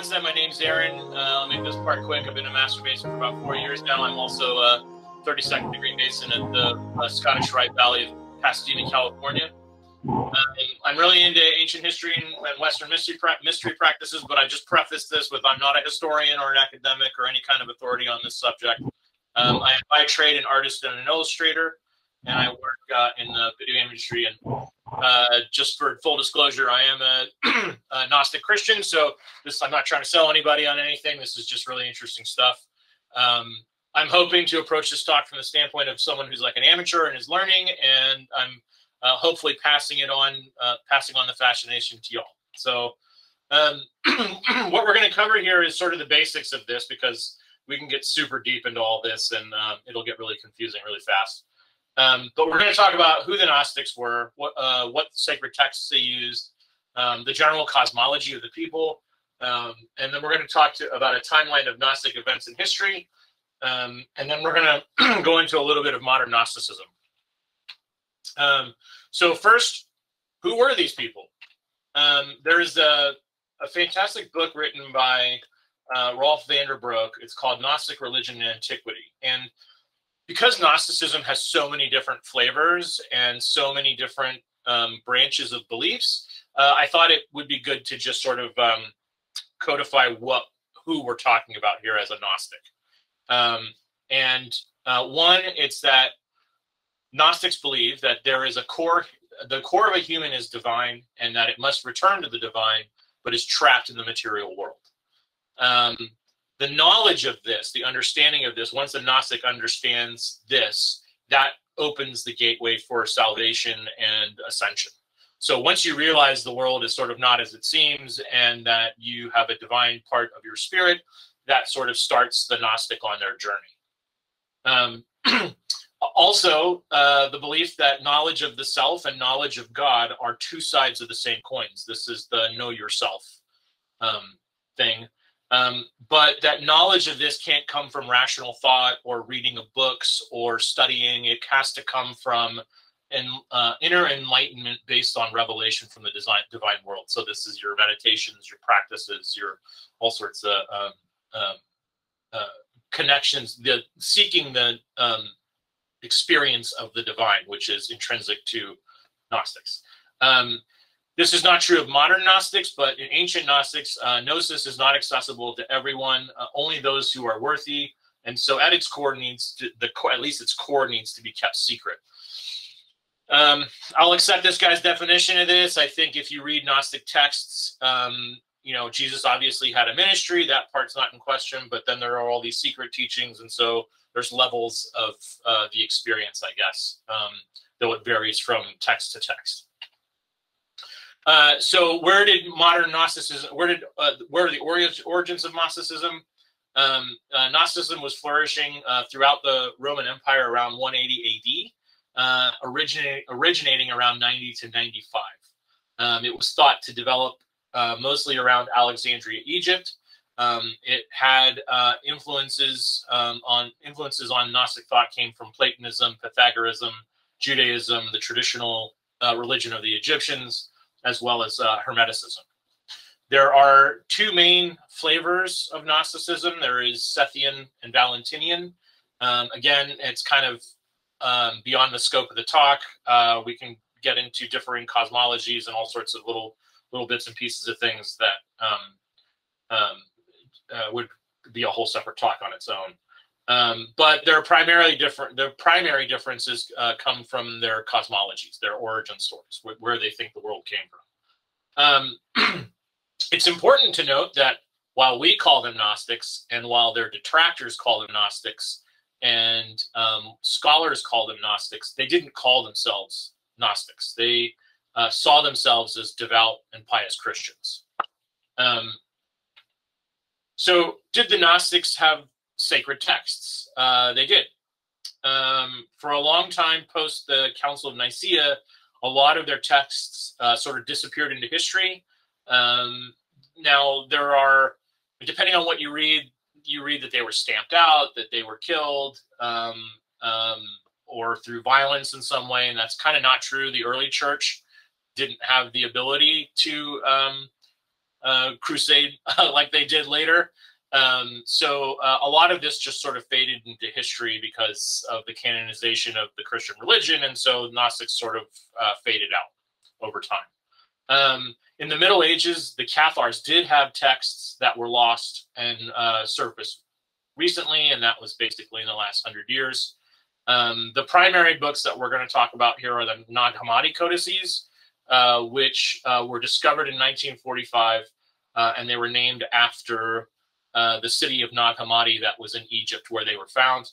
onset, my name's Aaron. I'll make this part quick. I've been a Master Mason for about 4 years now. I'm also a 32nd degree Mason at the Scottish Rite Valley of Pasadena, California. I'm really into ancient history and Western mystery practices, but I just preface this with I'm not a historian or an academic or any kind of authority on this subject. I am by trade an artist and an illustrator, and I work in the video industry. And just for full disclosure, I am a Gnostic Christian, so I'm not trying to sell anybody on anything. This is just really interesting stuff. I'm hoping to approach this talk from the standpoint of someone who's like an amateur and is learning, and I'm hopefully passing on the fascination to y'all. So what we're going to cover here is sort of the basics of this, because we can get super deep into all this, and it'll get really confusing really fast. But we're going to talk about who the Gnostics were, what sacred texts they used, the general cosmology of the people, and then we're going to talk about a timeline of Gnostic events in history, and then we're going to go into a little bit of modern Gnosticism. So first, who were these people? There is a fantastic book written by Rolf van der Broek. It's called Gnostic Religion and Antiquity. And because Gnosticism has so many different flavors and so many different branches of beliefs, I thought it would be good to just sort of codify who we're talking about here as a Gnostic. One, it's that Gnostics believe that there is the core of a human is divine, and that it must return to the divine, but is trapped in the material world. The knowledge of this, the understanding of this, once a Gnostic understands this, that opens the gateway for salvation and ascension. So once you realize the world is sort of not as it seems, and that you have a divine part of your spirit, that sort of starts the Gnostic on their journey. Also, the belief that knowledge of the self and knowledge of God are two sides of the same coins. This is the know yourself thing. But that knowledge of this can't come from rational thought or reading of books or studying. It has to come from inner enlightenment based on revelation from the divine world. So this is your meditations, your practices, your all sorts of connections, seeking the experience of the divine, which is intrinsic to Gnostics. This is not true of modern Gnostics, but in ancient Gnostics, Gnosis is not accessible to everyone, only those who are worthy. And so at its core at least its core needs to be kept secret. I'll accept this guy's definition of this. I think if you read Gnostic texts, you know, Jesus obviously had a ministry. That part's not in question, but then there are all these secret teachings. And so there's levels of the experience, I guess, though it varies from text to text. So where did modern Gnosticism, where are the origins of Gnosticism? Gnosticism was flourishing throughout the Roman Empire around 180 AD, originating around 90 to 95. It was thought to develop mostly around Alexandria, Egypt. It had influences on Gnostic thought came from Platonism, Pythagoreanism, Judaism, the traditional religion of the Egyptians, as well as Hermeticism. There are two main flavors of Gnosticism. There is Sethian and Valentinian. Again, it's kind of beyond the scope of the talk. We can get into differing cosmologies and all sorts of little bits and pieces of things that would be a whole separate talk on its own. But they're primarily different. The primary differences come from their cosmologies, their origin stories, where they think the world came from. It's important to note that while we call them Gnostics, and while their detractors call them Gnostics, and scholars call them Gnostics, they didn't call themselves Gnostics. They saw themselves as devout and pious Christians. So did the Gnostics have sacred texts? They did. For a long time post the Council of Nicaea, a lot of their texts sort of disappeared into history. Now, there are, depending on what you read that they were stamped out, that they were killed, or through violence in some way, and that's kind of not true. The early church didn't have the ability to crusade like they did later. So a lot of this just sort of faded into history because of the canonization of the Christian religion, and so Gnostics sort of faded out over time. In the Middle Ages, the Cathars did have texts that were lost and surfaced recently, and that was basically in the last 100 years. The primary books that we're going to talk about here are the Nag Hammadi codices, which were discovered in 1945, and they were named after the city of Nag Hammadi that was in Egypt where they were found.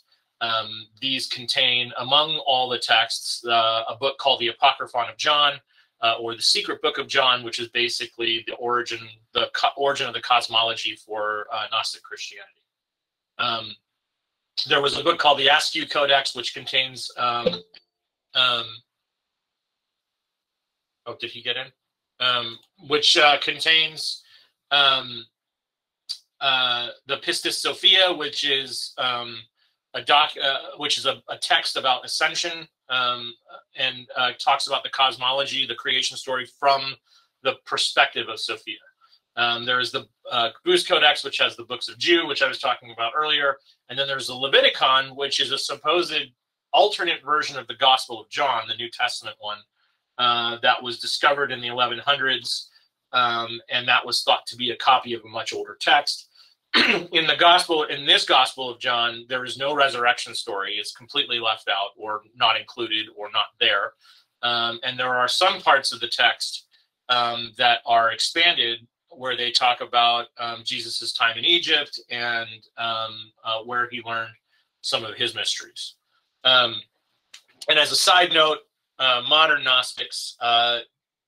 These contain, among all the texts, a book called the Apocryphon of John, or the Secret Book of John, which is basically the origin of the cosmology for Gnostic Christianity. There was a book called the Askew Codex, which contains oh, did he get in? Which contains the Pistis Sophia, which is a text about ascension, and talks about the cosmology, the creation story from the perspective of Sophia. There is the Booz Codex, which has the books of Jude, which I was talking about earlier, and then there's the Leviticon, which is a supposed alternate version of the Gospel of John, the New Testament one, that was discovered in the 1100s, and that was thought to be a copy of a much older text. In this Gospel of John, there is no resurrection story. It's completely left out, or not included, or not there. And there are some parts of the text that are expanded, where they talk about Jesus's time in Egypt and where he learned some of his mysteries. And as a side note, modern Gnostics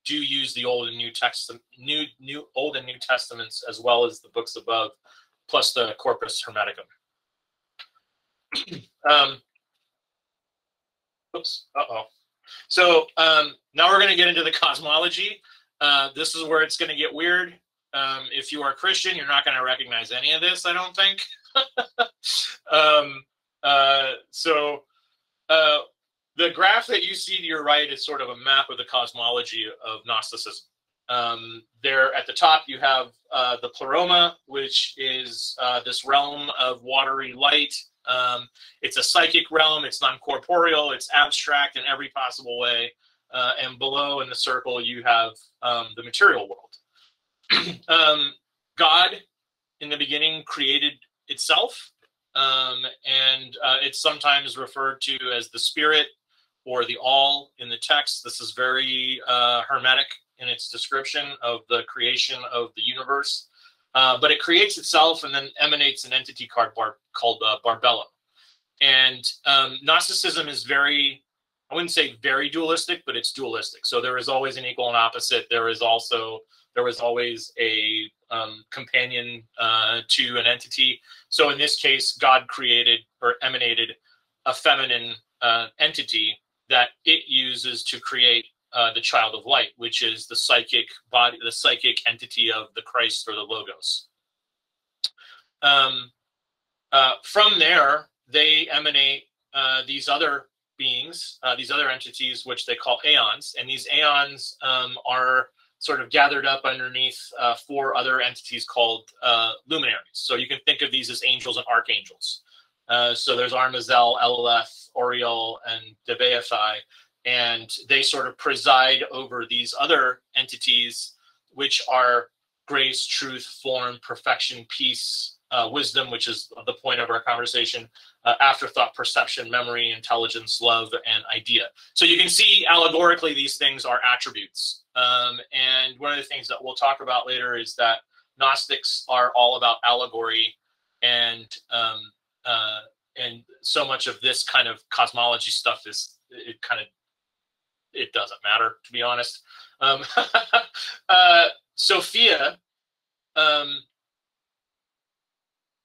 do use the Old and New Old and New Testaments, as well as the books above, plus the Corpus Hermeticum. Oops. Uh-oh. So now we're going to get into the cosmology. This is where it's going to get weird. If you are a Christian, you're not going to recognize any of this, I don't think. The graph that you see to your right is sort of a map of the cosmology of Gnosticism. There at the top, you have the Pleroma, which is this realm of watery light. It's a psychic realm. It's non-corporeal. It's abstract in every possible way. And below in the circle, you have the material world. God, in the beginning, created itself. And it's sometimes referred to as the Spirit or the All in the text. This is very hermetic in its description of the creation of the universe. But it creates itself and then emanates an entity called Barbello. And Gnosticism is very, I wouldn't say very dualistic, but it's dualistic. So there is always an equal and opposite. There was always a companion to an entity. So in this case, God created or emanated a feminine entity that it uses to create the child of light, which is the psychic body, the psychic entity of the Christ or the Logos. From there, they emanate these other beings, these other entities, which they call aeons, and these aeons are sort of gathered up underneath four other entities called luminaries. So you can think of these as angels and archangels. So there's Armazel, Eleleth, Oriel, and Debeathai, and they sort of preside over these other entities, which are grace, truth, form, perfection, peace, wisdom, which is the point of our conversation, afterthought, perception, memory, intelligence, love, and idea. So you can see allegorically these things are attributes. And one of the things that we'll talk about later is that Gnostics are all about allegory, and so much of this kind of cosmology stuff is it doesn't matter, to be honest. Sophia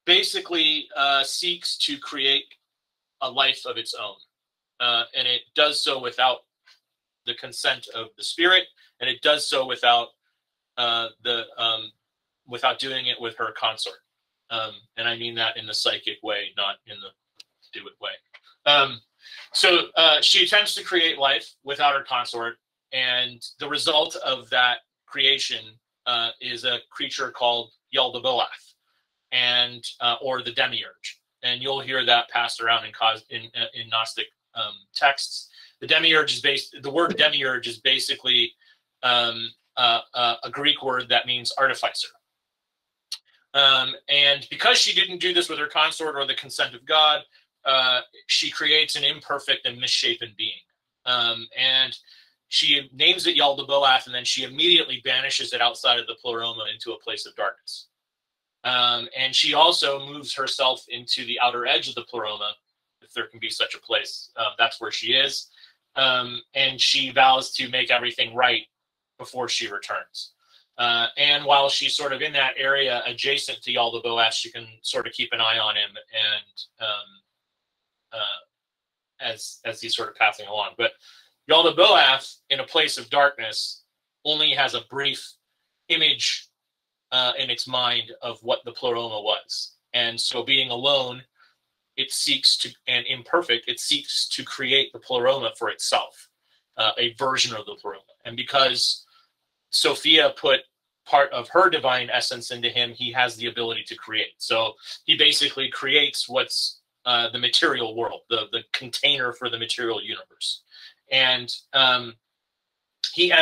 basically seeks to create a life of its own, and it does so without the consent of the Spirit, and it does so without without doing it with her consort. And I mean that in the psychic way, not in the do-it way. So she attempts to create life without her consort, and the result of that creation is a creature called Yaldabaoth, and or the demiurge, and you'll hear that passed around in Gnostic texts. The demiurge is the word demiurge is basically a Greek word that means artificer. And because she didn't do this with her consort or the consent of God, she creates an imperfect and misshapen being. And she names it Yaldabaoth, and then she immediately banishes it outside of the pleroma into a place of darkness. And she also moves herself into the outer edge of the pleroma, if there can be such a place. That's where she is. And she vows to make everything right before she returns. And while she's sort of in that area adjacent to Yaldabaoth, she can sort of keep an eye on him and as he's sort of passing along. But Yaldabaoth, in a place of darkness, only has a brief image in its mind of what the pleroma was. And so being alone, it seeks to, and imperfect, it seeks to create the pleroma for itself, a version of the pleroma. And because Sophia put part of her divine essence into him, he has the ability to create. So he basically creates what's the material world, the container for the material universe. And he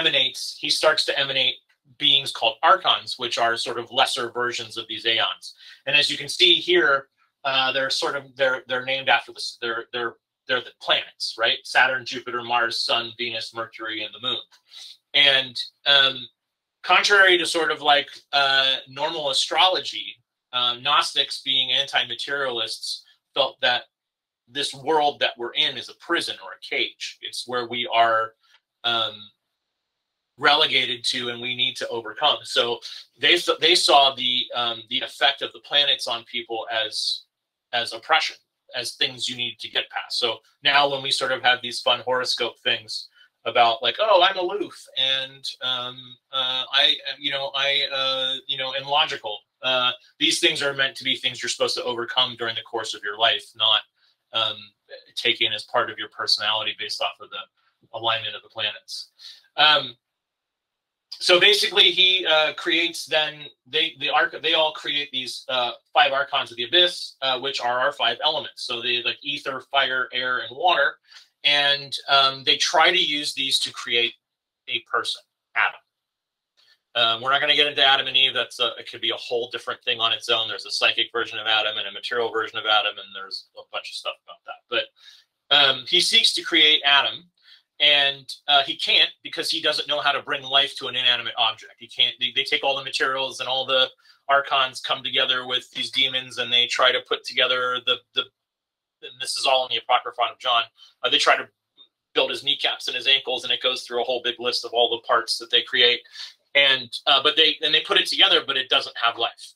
starts to emanate beings called archons, which are sort of lesser versions of these aeons. And as you can see here, they're named after this. They're the planets, right? Saturn, Jupiter, Mars, Sun, Venus, Mercury, and the Moon. And contrary to sort of like normal astrology, Gnostics, being anti-materialists, felt that this world that we're in is a prison or a cage. It's where we are relegated to, and we need to overcome. So they saw the effect of the planets on people as oppression, as things you need to get past. So now when we sort of have these fun horoscope things about like, oh, I'm aloof and I am logical. These things are meant to be things you're supposed to overcome during the course of your life, not taken as part of your personality based off of the alignment of the planets. So basically, he creates then they all create these 5 archons of the abyss, which are our 5 elements. So they like ether, fire, air, and water, and they try to use these to create a person, Adam. We're not going to get into Adam and Eve. It could be a whole different thing on its own. There's a psychic version of Adam and a material version of Adam, and there's a bunch of stuff about that. But he seeks to create Adam. And he can't, because he doesn't know how to bring life to an inanimate object. He can't. They take all the materials, and all the archons come together with these demons, and they try to put together and this is all in the Apocryphon of John. They try to build his kneecaps and his ankles, and it goes through a whole big list of all the parts that they create. And but they put it together, but it doesn't have life.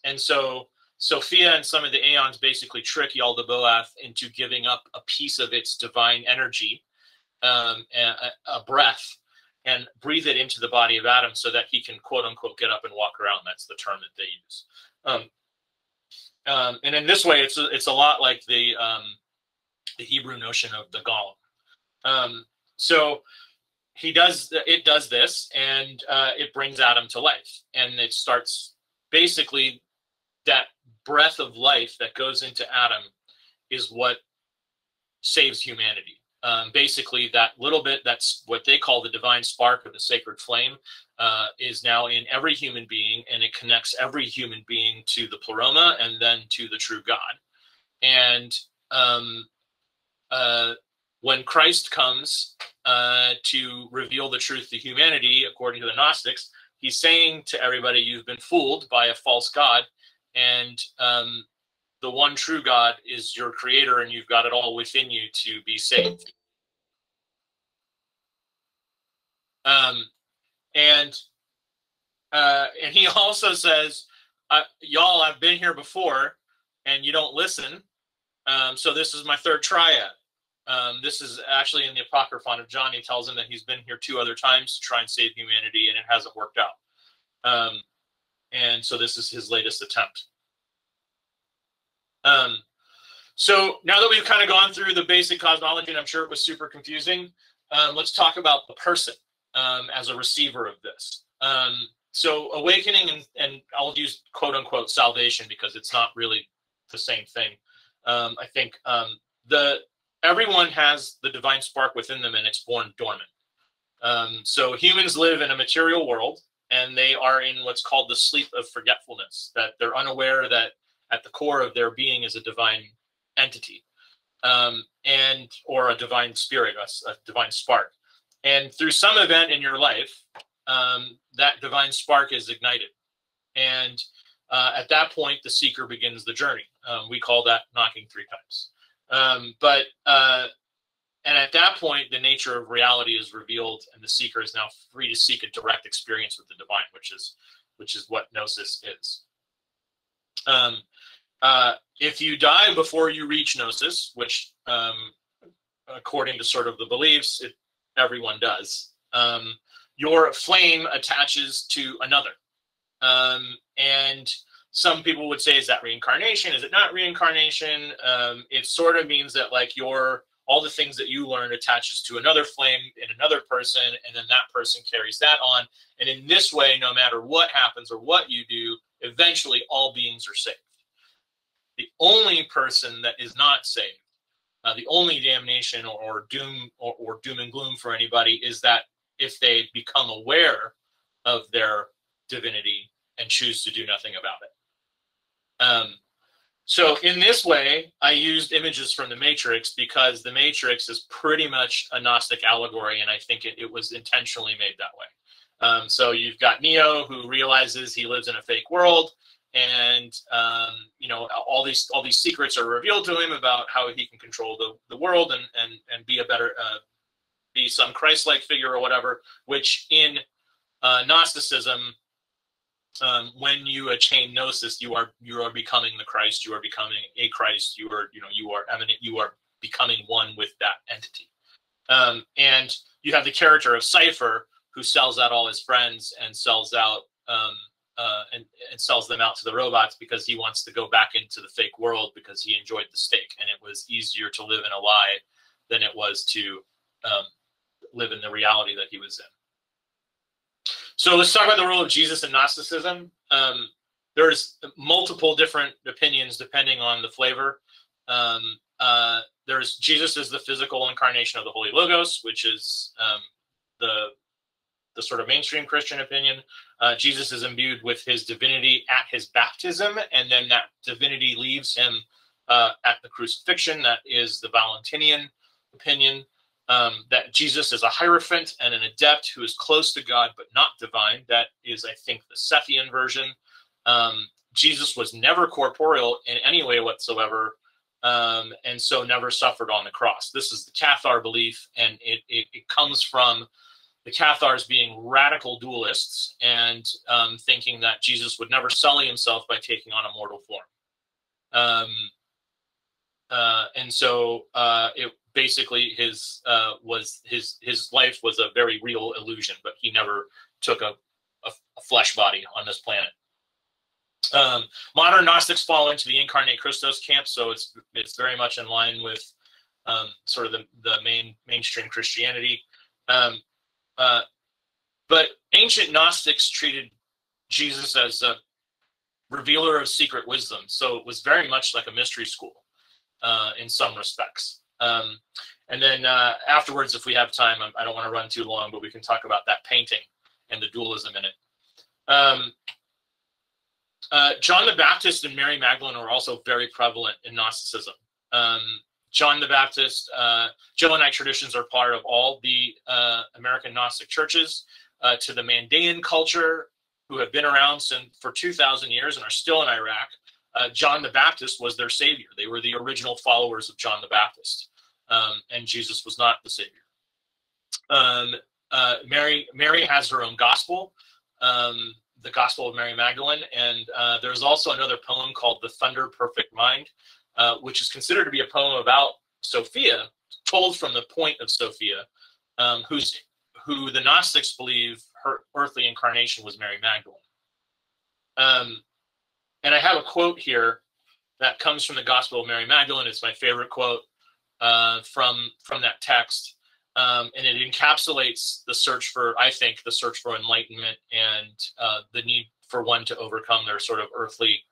And so Sophia and some of the aeons basically trick Yaldabaoth into giving up a piece of its divine energy, a breath, and breathe it into the body of Adam so that he can, quote unquote, get up and walk around. That's the term that they use. And in this way, it's a lot like the Hebrew notion of the golem. So it does this, and it brings Adam to life, and it starts basically that breath of life that goes into Adam is what saves humanity. Basically, that little bit, that's what they call the divine spark or the sacred flame, is now in every human being, and it connects every human being to the pleroma and then to the true God. And when Christ comes to reveal the truth to humanity, according to the Gnostics, he's saying to everybody, you've been fooled by a false God, and the one true God is your creator, and you've got it all within you to be saved. And he also says, y'all, I've been here before, and you don't listen. So this is my 3rd triad. This is actually in the Apocryphon of John. He tells him that he's been here 2 other times to try and save humanity, and it hasn't worked out. And so this is his latest attempt. So now that we've kind of gone through the basic cosmology, and I'm sure it was super confusing, let's talk about the person as a receiver of this. So awakening and I'll use quote unquote salvation because it's not really the same thing. I think everyone has the divine spark within them and it's born dormant. So humans live in a material world and they are in what's called the sleep of forgetfulness, that they're unaware that at the core of their being is a divine entity, or a divine spirit, a divine spark. And through some event in your life, that divine spark is ignited. And at that point, the seeker begins the journey. We call that knocking 3 times. And at that point, the nature of reality is revealed, and the seeker is now free to seek a direct experience with the divine, which is what Gnosis is. If you die before you reach Gnosis, which according to sort of the beliefs, everyone does, your flame attaches to another. And some people would say, is that reincarnation? Is it not reincarnation? It sort of means that like all the things that you learned attaches to another flame in another person, and then that person carries that on. And in this way, no matter what happens or what you do, eventually all beings are saved. The only person that is not saved, the only damnation or doom or doom and gloom for anybody is that if they become aware of their divinity and choose to do nothing about it. So in this way, I used images from the Matrix because the Matrix is pretty much a Gnostic allegory, and I think it was intentionally made that way. So you've got Neo, who realizes he lives in a fake world, and you know, all these secrets are revealed to him about how he can control the world and be a better be some Christ-like figure or whatever. Which in Gnosticism, when you attain Gnosis, you are becoming the Christ. You are becoming a Christ. You are eminent. You are becoming one with that entity. And you have the character of Cypher, who sells out all his friends and sells out and sells them out to the robots because he wants to go back into the fake world because he enjoyed the steak, and it was easier to live in a lie than it was to live in the reality that he was in. So let's talk about the role of Jesus in Gnosticism. There's multiple different opinions depending on the flavor. There's Jesus as the physical incarnation of the Holy Logos, which is the sort of mainstream Christian opinion. Jesus is imbued with his divinity at his baptism, and then that divinity leaves him at the crucifixion. That is the Valentinian opinion. That Jesus is a hierophant and an adept who is close to God but not divine. That is, I think, the Sethian version. Jesus was never corporeal in any way whatsoever, and so never suffered on the cross. This is the Cathar belief, and it comes from the Cathars being radical dualists and thinking that Jesus would never sully himself by taking on a mortal form. And so it basically his life was a very real illusion, but he never took a flesh body on this planet. Modern Gnostics fall into the incarnate Christos camp, so it's very much in line with sort of the mainstream Christianity. But ancient Gnostics treated Jesus as a revealer of secret wisdom, so it was very much like a mystery school in some respects. And then afterwards, if we have time, I don't want to run too long, but we can talk about that painting and the dualism in it. John the Baptist and Mary Magdalene are also very prevalent in Gnosticism. John the Baptist, Johannite traditions are part of all the American Gnostic churches. To the Mandaean culture, who have been around for 2,000 years and are still in Iraq, John the Baptist was their savior. They were the original followers of John the Baptist, and Jesus was not the savior. Mary has her own gospel, the Gospel of Mary Magdalene, and there's also another poem called "The Thunder Perfect Mind," which is considered to be a poem about Sophia, told from the point of Sophia, who the Gnostics believe her earthly incarnation was Mary Magdalene. And I have a quote here that comes from the Gospel of Mary Magdalene. It's my favorite quote from that text. and it encapsulates the search for, I think, the search for enlightenment and the need for one to overcome their sort of earthly,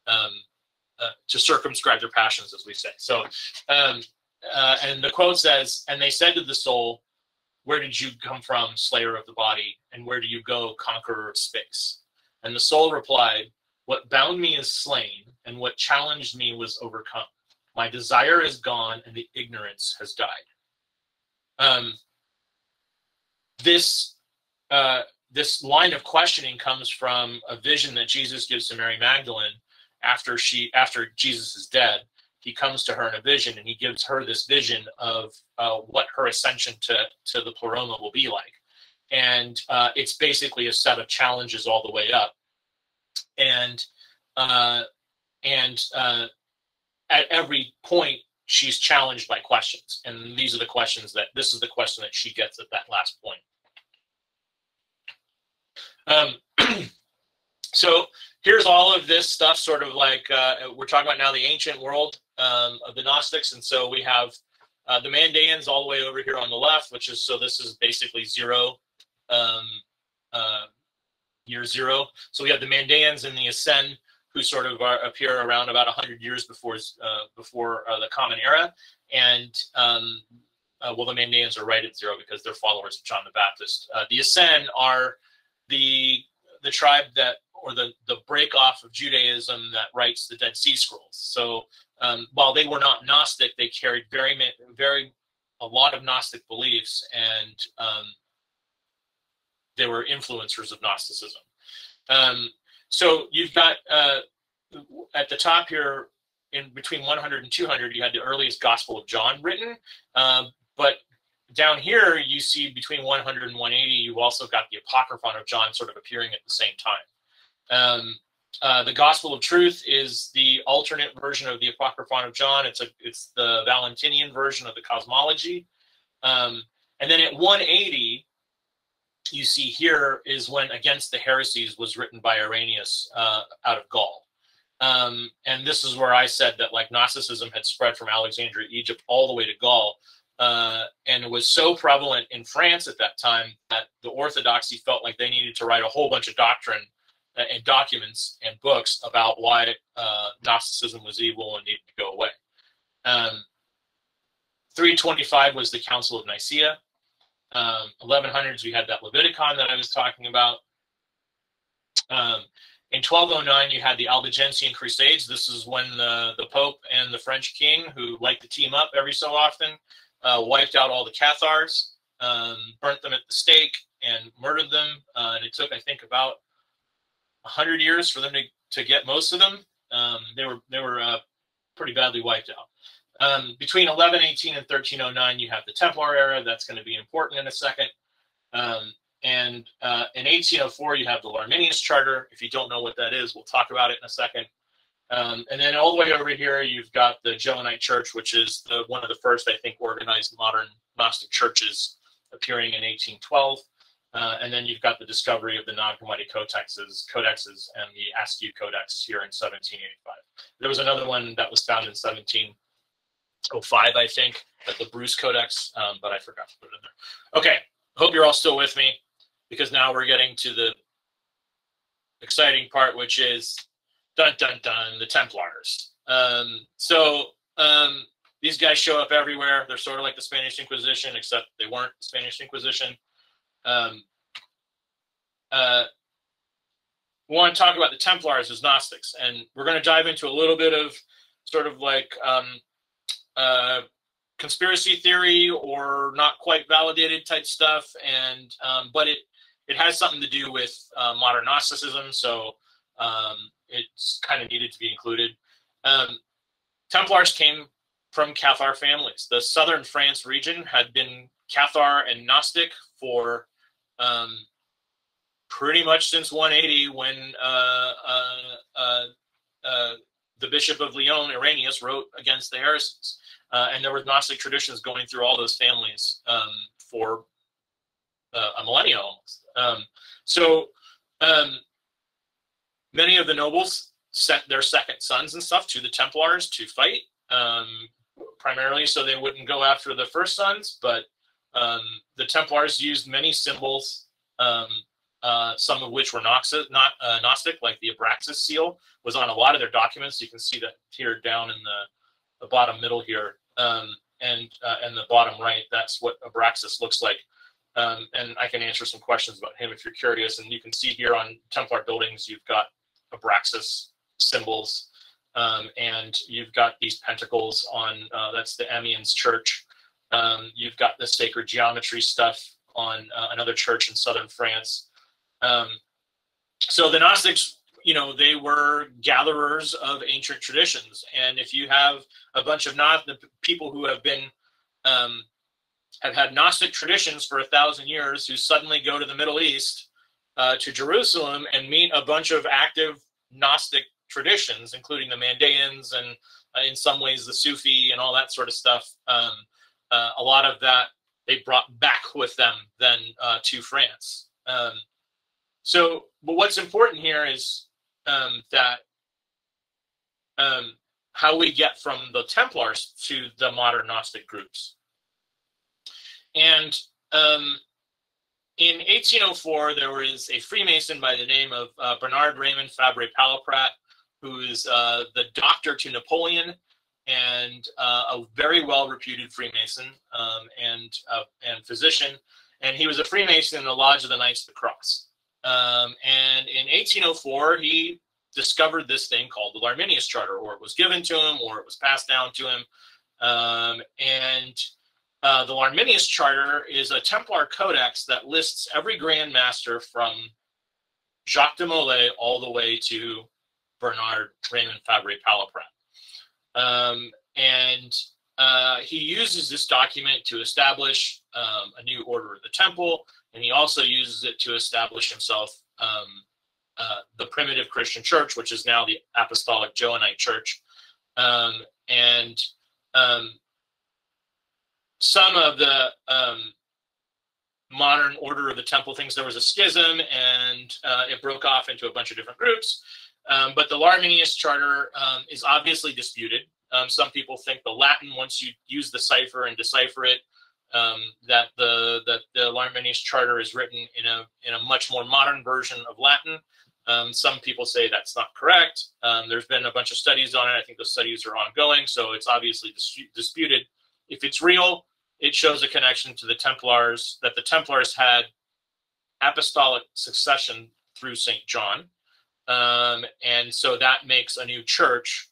to circumscribe their passions, as we say. So, and the quote says, "And they said to the soul, 'Where did you come from, slayer of the body? And where do you go, conqueror of space?' And the soul replied, 'What bound me is slain, and what challenged me was overcome. My desire is gone, and the ignorance has died.'" This line of questioning comes from a vision that Jesus gives to Mary Magdalene after Jesus is dead. He comes to her in a vision, and he gives her this vision of what her ascension to the pleroma will be like. And it's basically a set of challenges all the way up. And at every point, she's challenged by questions. And this is the question that she gets at that last point. So here's all of this stuff, sort of like we're talking about now the ancient world of the Gnostics. And so we have the Mandaeans all the way over here on the left, which is, so this is basically year zero. So we have the Mandaeans and the Ascend, who sort of appear around about 100 years before the Common Era. And well, the Mandaeans are right at zero because they're followers of John the Baptist. The Ascend are the tribe that, or the break off of Judaism that writes the Dead Sea Scrolls. So while they were not Gnostic, they carried a lot of Gnostic beliefs, and they were influencers of Gnosticism. So you've got at the top here, in between 100 and 200, you had the earliest Gospel of John written, but down here you see between 100 and 180, you've also got the Apocryphon of John sort of appearing at the same time. The Gospel of Truth is the alternate version of the Apocryphon of John. It's the Valentinian version of the cosmology. And then at 180, you see here is when Against the Heresies was written by Irenaeus out of Gaul. And this is where I said that like Gnosticism had spread from Alexandria, Egypt, all the way to Gaul. And it was so prevalent in France at that time that the Orthodoxy felt like they needed to write a whole bunch of doctrine and documents and books about why Gnosticism was evil and needed to go away. 325 was the Council of Nicaea. 1100s, we had that Leviticon that I was talking about. In 1209, you had the Albigensian Crusades. This is when the Pope and the French king, who liked to team up every so often, wiped out all the Cathars, burnt them at the stake, and murdered them. And it took, I think, about 100 years for them to get most of them. They were pretty badly wiped out. Between 1118 and 1309, you have the Templar era. That's going to be important in a second. And in 1804, you have the Alarmus Charter. If you don't know what that is, we'll talk about it in a second. And then all the way over here, you've got the Johannite Church, which is one of the first, I think, organized modern Gnostic churches appearing in 1812. And then you've got the discovery of the non-Hammadi codexes and the Askew Codex here in 1785. There was another one that was found in 1705, I think, the Bruce Codex, but I forgot to put it in there. Okay, hope you're all still with me, because now we're getting to the exciting part, which is dun dun dun, the Templars. These guys show up everywhere. They're sort of like the Spanish Inquisition, except they weren't the Spanish Inquisition. We want to talk about the Templars as Gnostics, and we're going to dive into a little bit of sort of like conspiracy theory or not quite validated type stuff, and but it has something to do with modern Gnosticism, so it's kind of needed to be included. Templars came from Cathar families. The southern France region had been Cathar and Gnostic for pretty much since 180, when the Bishop of Lyon, Irenaeus, wrote Against the Heresies. And there were Gnostic traditions going through all those families for a millennia almost. Many of the nobles sent their second sons and stuff to the Templars to fight, primarily so they wouldn't go after the first sons, but The Templars used many symbols, some of which were Gnostic, like the Abraxas seal was on a lot of their documents. You can see that here down in the bottom middle here, and the bottom right. That's what Abraxas looks like. And I can answer some questions about him if you're curious. And you can see here on Templar buildings, you've got Abraxas symbols, and you've got these pentacles on, that's the Amiens church. You've got the sacred geometry stuff on another church in southern France. So the Gnostics, you know, they were gatherers of ancient traditions. And if you have a bunch of people who have been, have had Gnostic traditions for 1,000 years who suddenly go to the Middle East, to Jerusalem, and meet a bunch of active Gnostic traditions, including the Mandaeans and in some ways the Sufi and all that sort of stuff. A lot of that they brought back with them then to France. But what's important here is that how we get from the Templars to the modern Gnostic groups. And in 1804, there was a Freemason by the name of Bernard Raymond Fabre Palaprat, who is the doctor to Napoleon and a very well-reputed Freemason and physician. And he was a Freemason in the Lodge of the Knights of the Cross. And in 1804, he discovered this thing called the Alarmus Charter, or it was given to him, or it was passed down to him. The Alarmus Charter is a Templar codex that lists every Grand Master from Jacques de Molay all the way to Bernard Raymond Fabre Palaprat. He uses this document to establish a new order of the Temple, and he also uses it to establish himself the primitive Christian church, which is now the Apostolic Johannite Church. Some of the modern order of the Temple thinks there was a schism, and it broke off into a bunch of different groups. But the Alarmus Charter is obviously disputed. Some people think the Latin, once you use the cipher and decipher it, that the Alarmus Charter is written in a much more modern version of Latin. Some people say that's not correct. There's been a bunch of studies on it. I think the studies are ongoing, so it's obviously disputed. If it's real, it shows a connection to the Templars, that the Templars had apostolic succession through St. John. And so that makes a new church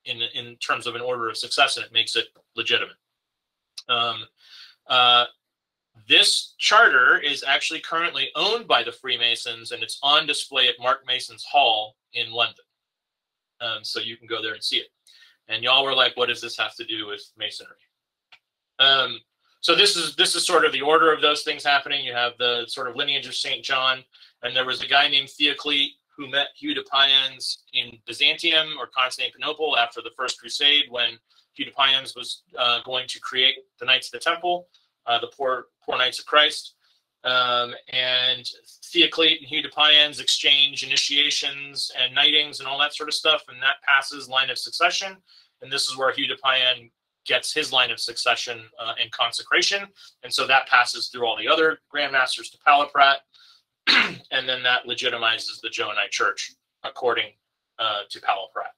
in terms of an order of succession. It makes it legitimate. This charter is actually currently owned by the Freemasons, and it's on display at Mark Mason's Hall in London. So you can go there and see it. And y'all were like, what does this have to do with Masonry? So this is sort of the order of those things happening. You have the sort of lineage of St. John, and there was a guy named Theoclete who met Hugh de Payens in Byzantium or Constantinople after the First Crusade, when Hugh de Payens was going to create the Knights of the Temple, the poor Knights of Christ. And Theoclete and Hugh de Payens exchange initiations and knightings and all that sort of stuff, and that passes line of succession. And this is where Hugh de Payens gets his line of succession and consecration. And so that passes through all the other grandmasters to Palaprat, and then that legitimizes the Johannite Church according to Palaprat.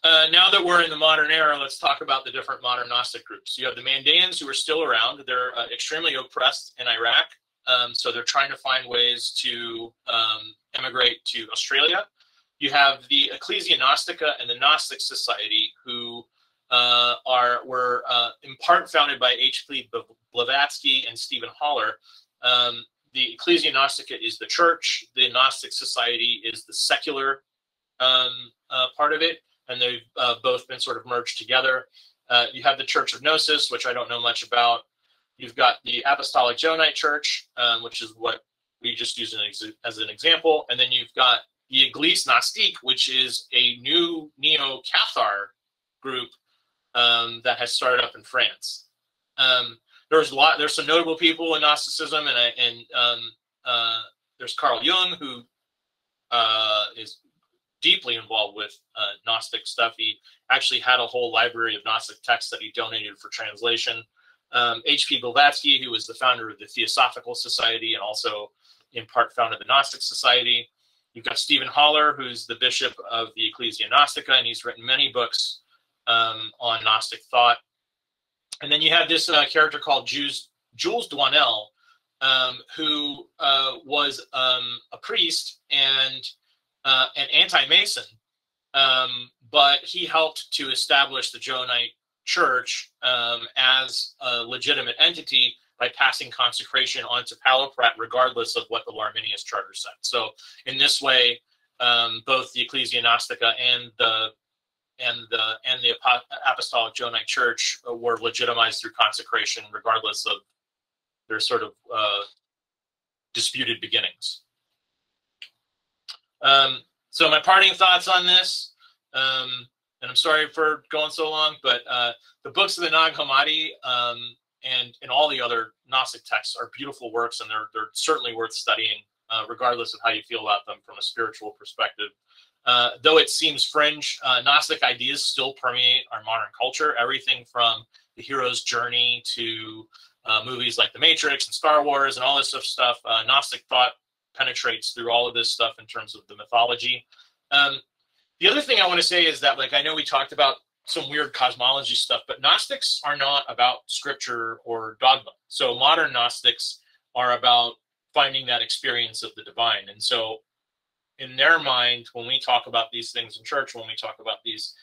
Now that we're in the modern era, let's talk about the different modern Gnostic groups. You have the Mandaeans, who are still around. They're extremely oppressed in Iraq, so they're trying to find ways to emigrate to Australia. You have the Ecclesia Gnostica and the Gnostic Society, who were in part founded by H.P. Blavatsky and Stephen Haller. The Ecclesia Gnostica is the church. The Gnostic Society is the secular part of it, and they've both been sort of merged together. You have the Church of Gnosis, which I don't know much about. You've got the Apostolic Johannite Church, which is what we just used as an example. And then you've got the Église Gnostique, which is a new Neo-Cathar group that has started up in France. There's some notable people in Gnosticism, and there's Carl Jung, who is deeply involved with Gnostic stuff. He actually had a whole library of Gnostic texts that he donated for translation. H.P. Blavatsky, who was the founder of the Theosophical Society and also in part founded the Gnostic Society. You've got Stephen Haller, who's the bishop of the Ecclesia Gnostica, and he's written many books on Gnostic thought. And then you have this character called Jules Douanel, who was a priest and an anti-Mason, but he helped to establish the Johannite Church as a legitimate entity by passing consecration onto Palauprat, regardless of what the Alarmus Charter said. So in this way, both the Ecclesia Gnostica and the Apostolic Johannite Church were legitimized through consecration, regardless of their sort of disputed beginnings. So my parting thoughts on this, and I'm sorry for going so long, but the books of the Nag Hammadi and all the other Gnostic texts are beautiful works, and they're certainly worth studying, regardless of how you feel about them from a spiritual perspective. Though it seems fringe, Gnostic ideas still permeate our modern culture. Everything from the hero's journey to movies like The Matrix and Star Wars and all this stuff. Gnostic thought penetrates through all of this stuff in terms of the mythology. The other thing I want to say is that, like, I know we talked about some weird cosmology stuff, but Gnostics are not about scripture or dogma. So modern Gnostics are about finding that experience of the divine. And so in their mind, when we talk about these things in church, when we talk about these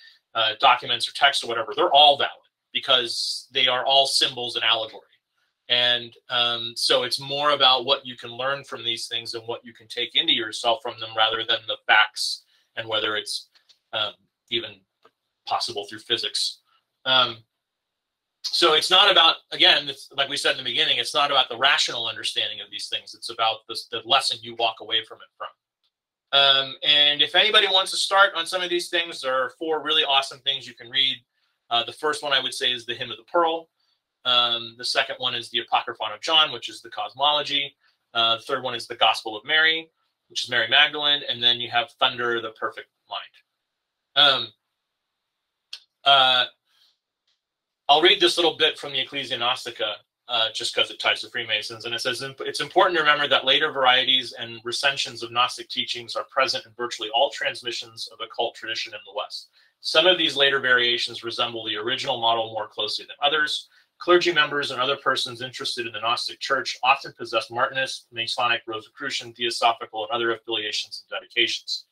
documents or texts or whatever, they're all valid because they are all symbols and allegory. And so it's more about what you can learn from these things and what you can take into yourself from them rather than the facts and whether it's even possible through physics. So it's not about, again, it's, like we said in the beginning, it's not about the rational understanding of these things. It's about the lesson you walk away from it from. And if anybody wants to start on some of these things, there are 4 really awesome things you can read. The first one I would say is the Hymn of the Pearl. The second one is the Apocryphon of John, which is the cosmology. The third one is the Gospel of Mary, which is Mary Magdalene. And then you have Thunder, the Perfect Mind. I'll read this little bit from the Ecclesia Gnostica, just because it ties to Freemasons. And it says, it's important to remember that later varieties and recensions of Gnostic teachings are present in virtually all transmissions of occult tradition in the West. Some of these later variations resemble the original model more closely than others. Clergy members and other persons interested in the Gnostic Church often possess Martinist, Masonic, Rosicrucian, Theosophical, and other affiliations and dedications.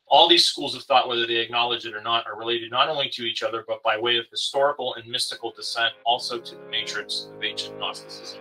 All these schools of thought, whether they acknowledge it or not, are related not only to each other, but by way of historical and mystical descent, also to the matrix of ancient Gnosticism.